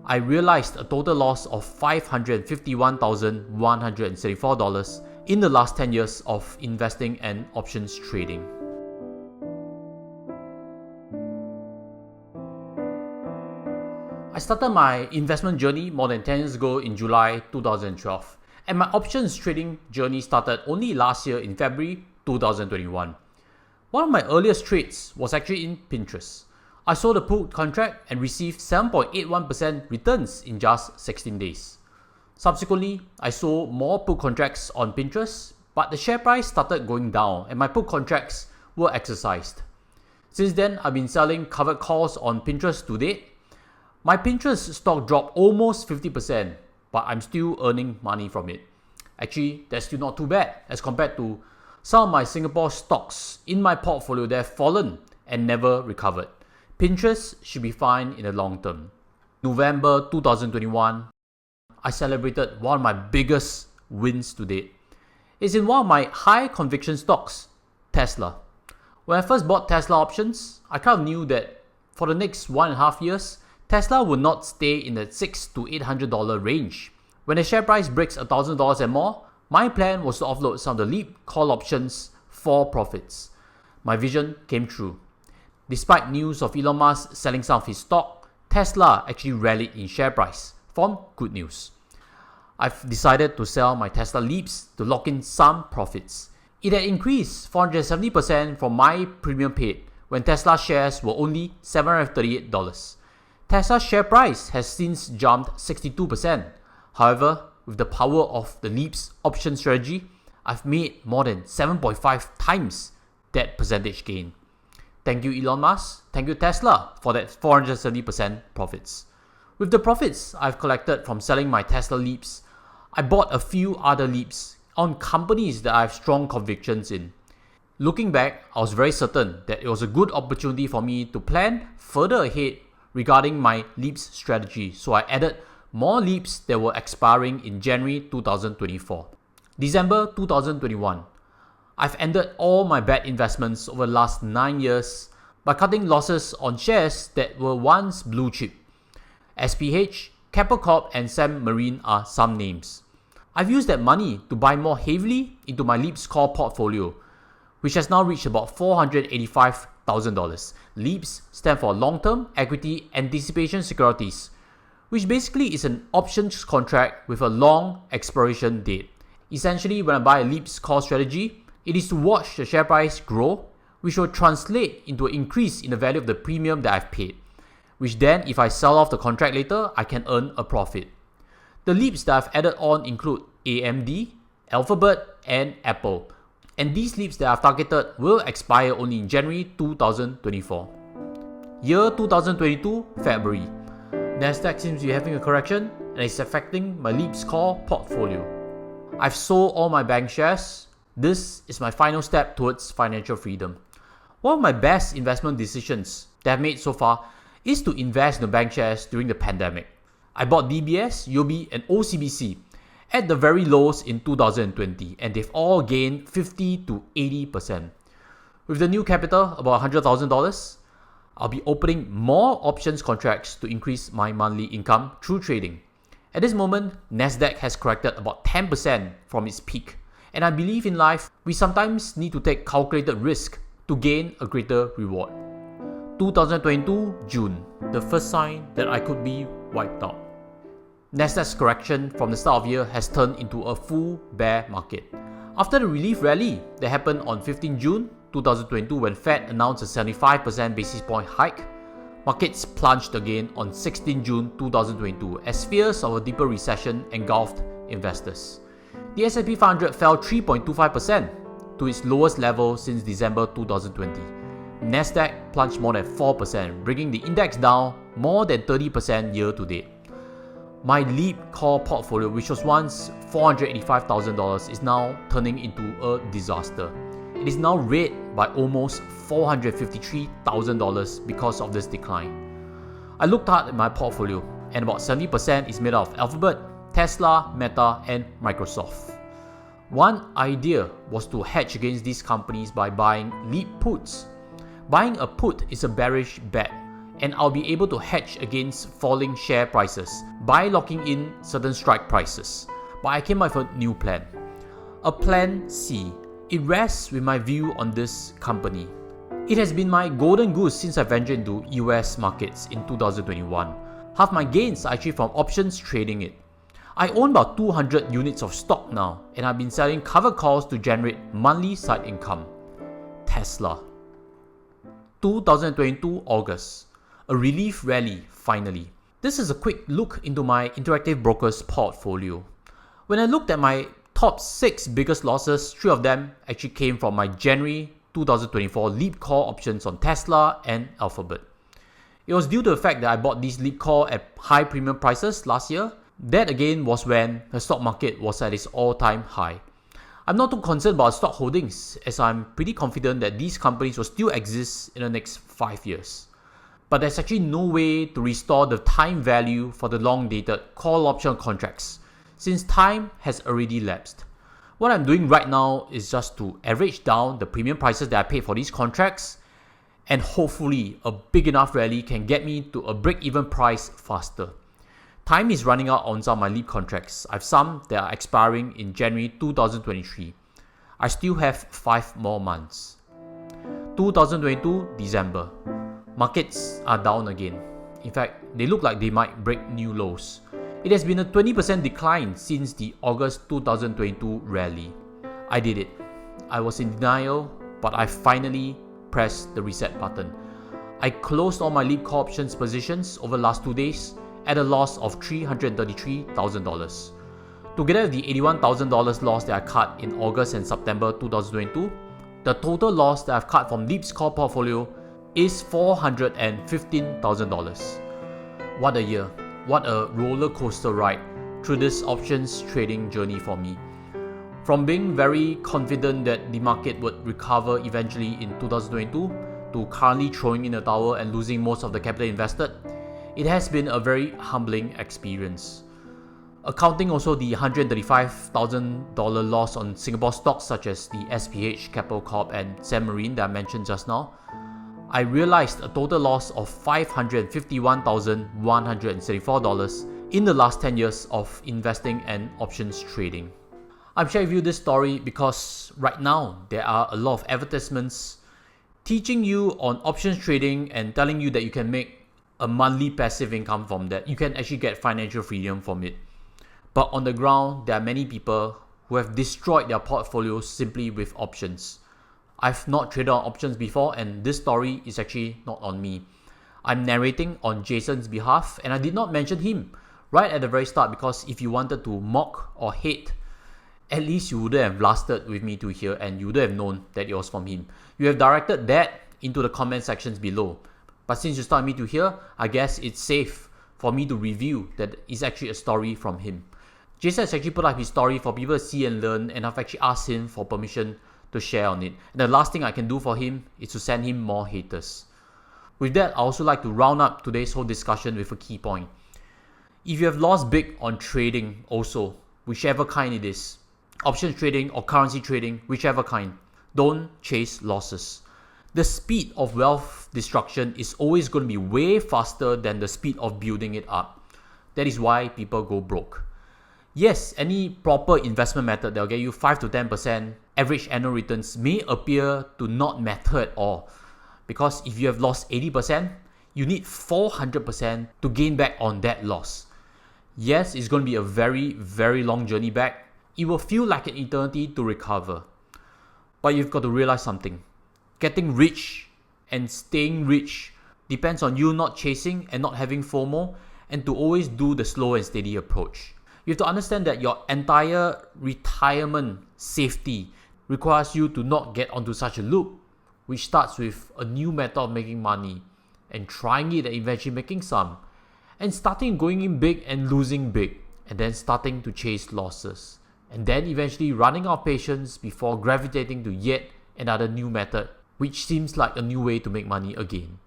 I realized a total loss of $551,174 in the last 10 years of investing and options trading. I started my investment journey more than 10 years ago in July 2012, and my options trading journey started only last year in February 2021. One of my earliest trades was actually in Pinterest. I sold a put contract and received 7.81% returns in just 16 days. Subsequently, I sold more put contracts on Pinterest, but the share price started going down and my put contracts were exercised. Since then, I've been selling covered calls on Pinterest to date. My Pinterest stock dropped almost 50%, but I'm still earning money from it. Actually, that's still not too bad as compared to some of my Singapore stocks in my portfolio that have fallen and never recovered. Pinterest should be fine in the long term. November 2021, I celebrated one of my biggest wins to date. It's in one of my high conviction stocks, Tesla. When I first bought Tesla options, I kind of knew that for the next 1.5 years, Tesla would not stay in the $600 to $800 range. When the share price breaks $1,000 and more, my plan was to offload some of the LEAP call options for profits. My vision came true. Despite news of Elon Musk selling some of his stock, Tesla actually rallied in share price from good news. I've decided to sell my Tesla LEAPs to lock in some profits. It had increased 470% from my premium paid when Tesla shares were only $738. Tesla's share price has since jumped 62%. However, with the power of the LEAPs option strategy, I've made more than 7.5 times that percentage gain. Thank you Elon Musk, thank you Tesla for that 470% profits. With the profits I've collected from selling my Tesla LEAPs, I bought a few other LEAPs on companies that I have strong convictions in. Looking back, I was very certain that it was a good opportunity for me to plan further ahead regarding my LEAPs strategy, so I added more LEAPs that were expiring in January 2024. December 2021. I've ended all my bad investments over the last 9 years by cutting losses on shares that were once blue chip. SPH, Keppel Corp and Sam Marine are some names. I've used that money to buy more heavily into my LEAPs core portfolio, which has now reached about $485,000. LEAPs stand for Long-Term Equity Anticipation Securities, which basically is an options contract with a long expiration date. Essentially, when I buy a LEAPs call strategy, it is to watch the share price grow, which will translate into an increase in the value of the premium that I've paid, which then if I sell off the contract later, I can earn a profit. The LEAPs that I've added on include AMD, Alphabet and Apple, and these LEAPs that I've targeted will expire only in January 2024. Year 2022, February. Nasdaq seems to be having a correction and it's affecting my LEAPs core portfolio. I've sold all my bank shares. This is my final step towards financial freedom. One of my best investment decisions that I've made so far is to invest in the bank shares during the pandemic. I bought DBS, UOB and OCBC at the very lows in 2020 and they've all gained 50 to 80%. With the new capital, about $100,000, I'll be opening more options contracts to increase my monthly income through trading. At this moment, Nasdaq has corrected about 10% from its peak. And I believe in life, we sometimes need to take calculated risk to gain a greater reward. 2022, June, the first sign that I could be wiped out. Nasdaq's correction from the start of the year has turned into a full bear market. After the relief rally that happened on 15 June 2022 when Fed announced a 75% basis point hike, markets plunged again on 16 June 2022 as fears of a deeper recession engulfed investors. The S&P 500 fell 3.25% to its lowest level since December 2020. Nasdaq plunged more than 4%, bringing the index down more than 30% year to date. My LEAP core portfolio, which was once $485,000, is now turning into a disaster. It is now red by almost $453,000 because of this decline. I looked hard at my portfolio and about 70% is made up of Alphabet, Tesla, Meta, and Microsoft. One idea was to hedge against these companies by buying LEAP puts. Buying a put is a bearish bet, and I'll be able to hedge against falling share prices by locking in certain strike prices. But I came up with a new plan. A plan C. It rests with my view on this company. It has been my golden goose since I ventured into US markets in 2021. Half my gains are actually from options trading it. I own about 200 units of stock now, and I've been selling cover calls to generate monthly side income. Tesla. 2022 August. A relief rally finally. This is a quick look into my Interactive Brokers portfolio. When I looked at my top 6 biggest losses, 3 of them actually came from my January 2024 leap call options on Tesla and Alphabet. It was due to the fact that I bought these leap call at high premium prices last year. That again was when the stock market was at its all-time high. I'm not too concerned about stock holdings, as I'm pretty confident that these companies will still exist in the next 5 years. But there's actually no way to restore the time value for the long-dated call option contracts, since time has already lapsed. What I'm doing right now is just to average down the premium prices that I paid for these contracts, and hopefully a big enough rally can get me to a break-even price faster. Time is running out on some of my leap contracts. I have some that are expiring in January 2023. I still have 5 more months. 2022 December. Markets are down again. In fact, they look like they might break new lows. It has been a 20% decline since the August 2022 rally. I did it. I was in denial, but I finally pressed the reset button. I closed all my leap call options positions over the last 2 days at a loss of $333,000. Together with the $81,000 loss that I cut in August and September 2022, the total loss that I've cut from Leap's call portfolio is $415,000. What a year. What a roller coaster ride through this options trading journey for me. From being very confident that the market would recover eventually in 2022 to currently throwing in the towel and losing most of the capital invested, it has been a very humbling experience. Accounting also the $135,000 loss on Singapore stocks such as the SPH, Capital Corp and Sam Marine that I mentioned just now, I realized a total loss of $551,174 in the last 10 years of investing and options trading. I'm sharing with you this story because right now there are a lot of advertisements teaching you on options trading and telling you that you can make a monthly passive income from that. You can actually get financial freedom from it. But on the ground, there are many people who have destroyed their portfolios simply with options. I've not traded on options before, and this story is actually not on me. I'm narrating on Jason's behalf, and I did not mention him right at the very start because if you wanted to mock or hate, at least you wouldn't have lasted with me to here and you would have known that it was from him. You have directed that into the comment sections below. But since you started me to here, I guess it's safe for me to review that it's actually a story from him. Jason has actually put up his story for people to see and learn, and I've actually asked him for permission to share on it. And the last thing I can do for him is to send him more haters. With that, I also like to round up today's whole discussion with a key point. If you have lost big on trading also, whichever kind it is, options trading or currency trading, whichever kind, don't chase losses. The speed of wealth destruction is always going to be way faster than the speed of building it up. That is why people go broke. Yes, any proper investment method that will get you 5 to 10% average annual returns may appear to not matter at all. Because if you have lost 80%, you need 400% to gain back on that loss. Yes, it's going to be a very, very long journey back. It will feel like an eternity to recover. But you've got to realize something. Getting rich and staying rich depends on you not chasing and not having FOMO, and to always do the slow and steady approach. You have to understand that your entire retirement safety requires you to not get onto such a loop, which starts with a new method of making money and trying it and eventually making some, and starting going in big and losing big, and then starting to chase losses, and then eventually running out of patience before gravitating to yet another new method, which seems like a new way to make money again.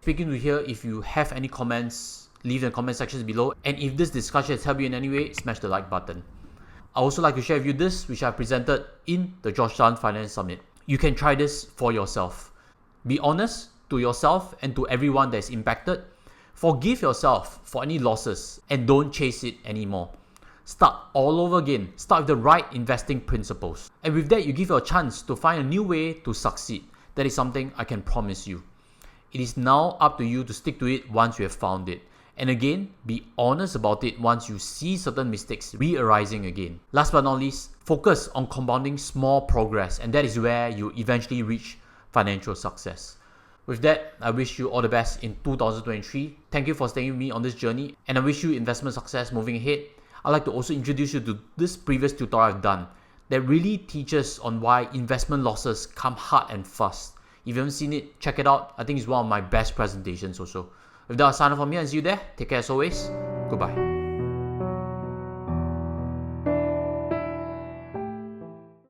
Speaking to here, if you have any comments, leave in the comment sections below, and if this discussion has helped you in any way, smash the like button. I also like to share with you this, which I presented in the JOSH TAN Finance Summit. You can try this for yourself. Be honest, to yourself and to everyone that is impacted. Forgive yourself for any losses and don't chase it anymore. Start all over again. Start with the right investing principles. And with that, you give you a chance to find a new way to succeed. That is something I can promise you. It is now up to you to stick to it once you have found it. And again, be honest about it once you see certain mistakes re-arising again. Last but not least, focus on compounding small progress, and that is where you eventually reach financial success. With that, I wish you all the best in 2023. Thank you for staying with me on this journey, and I wish you investment success moving ahead. I'd like to also introduce you to this previous tutorial I've done that really teaches on why investment losses come hard and fast. If you haven't seen it, check it out. I think it's one of my best presentations also. With that, I'll sign off from here and see you there. Take care as always. Goodbye.